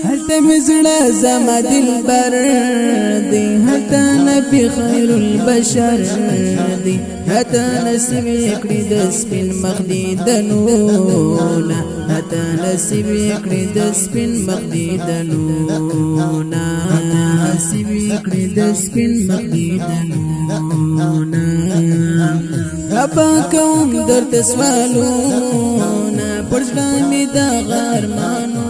هلته مزړه زما دلبر دی هلته نبی خیر البشر دی هلته نصیب کړی د سپین مخ دی دنونا هلته نصیب کړی د سپین مخ دی دنونا نصیب کړی د سپین مخ دی دنونا ربا کوم درته سوالونه پرځړه می د غرمانو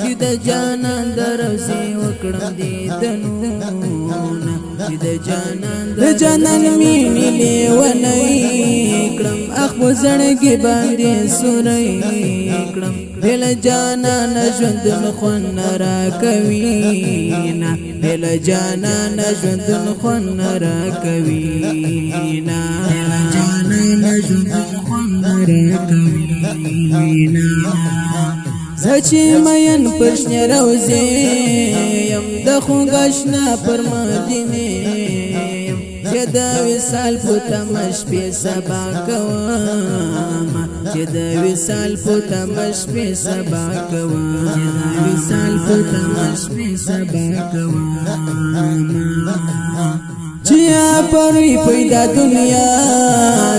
چې د جانان دروزي وکړم دې دنونه چې د جانان مینې لیونی کړم اخو زړګي باندې سوري کړم دل جانان ژوند خون را کوي نا دل جانان ژوند خون را کوي نا دل جانان ژوند خون را کوي نا زچی مین پرشن روزی یم دخو گشنا پر مدینه یم چه دا وصال پوتا مشپی سبا کواما چه دا وصال پوتا مشپی سبا کواما چه دا وصال پوتا مشپی سبا کواما چیا پروی پیدا دنیا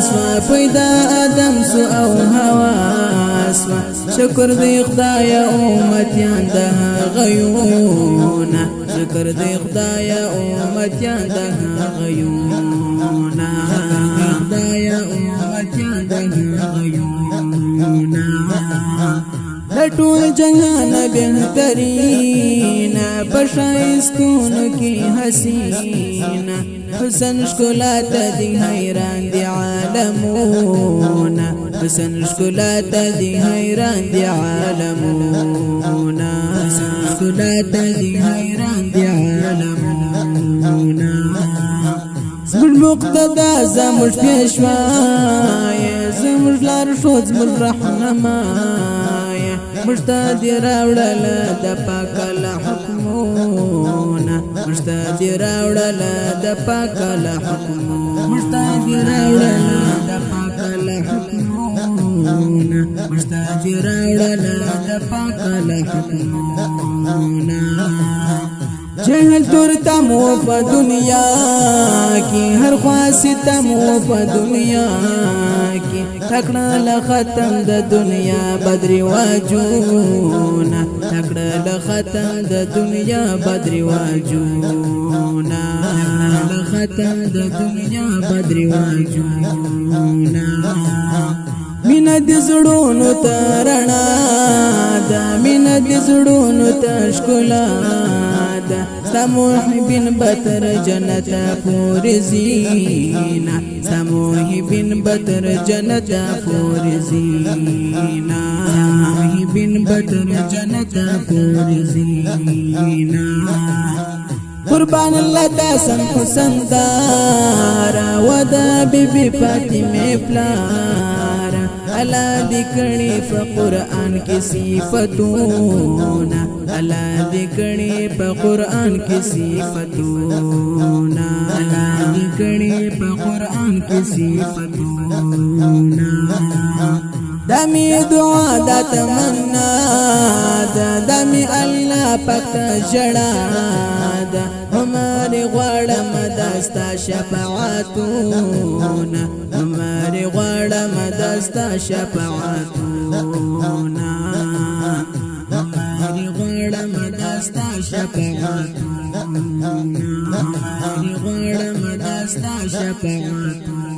سوا پیدا آدم سو او هوا سوا شکر دی خدایا امتیان ده غیونا شکر دی خدایا امتیان ده غیونا خدایا امتیان ده غیونا لټول جهان بهترینا پشایستون کی حسینا حسن شکلات دی حیران دی عالمونا حسن شکلات دی حیران دی عالمونا حسن شکلات دی حیران دی عالمونا زمر مقتدا زمر پیشوای زمر لار شو زمر رحمای مشتا دی راوړل د پاکل حکمونه مشتا دی راوړل د پاکل حکمونه مشتا دی راوړل د پاکل حکمونه مشتا دی راوړل د پاکل حکمونه جهل تور تمو په دنیا کې هر خاصه تمو په دنیا کې تکړه ل ختم د دنیا بدري واجونا تکړه ل ختم د دنیا بدري واجونا ل ختم د دنیا بدري واجونا مینا د زړونو ترنا دا مینا د زړونو تشکلا محبین بتر جنت پورزینا محبین بتر جنت پورزینا محبین بتر جنت پورزینا قربان اللہ تاسم حسن دارا ودا بی بی فاطمه پلارا اللہ دکڑی فقرآن کی صفتونا اللہ دکڑی فقرآن کی صفتونا اللہ دکڑی فقرآن کی صفتونا دامی دعا دا تمنا دا دامی اللہ پاک جڑا دا ہماری غوڑم دستا شفاعتونا ہماری غوڑم دستا شفاعتونا ہماری غوڑم دستا شفاعتونا ہماری غوڑم دستا شفاعتونا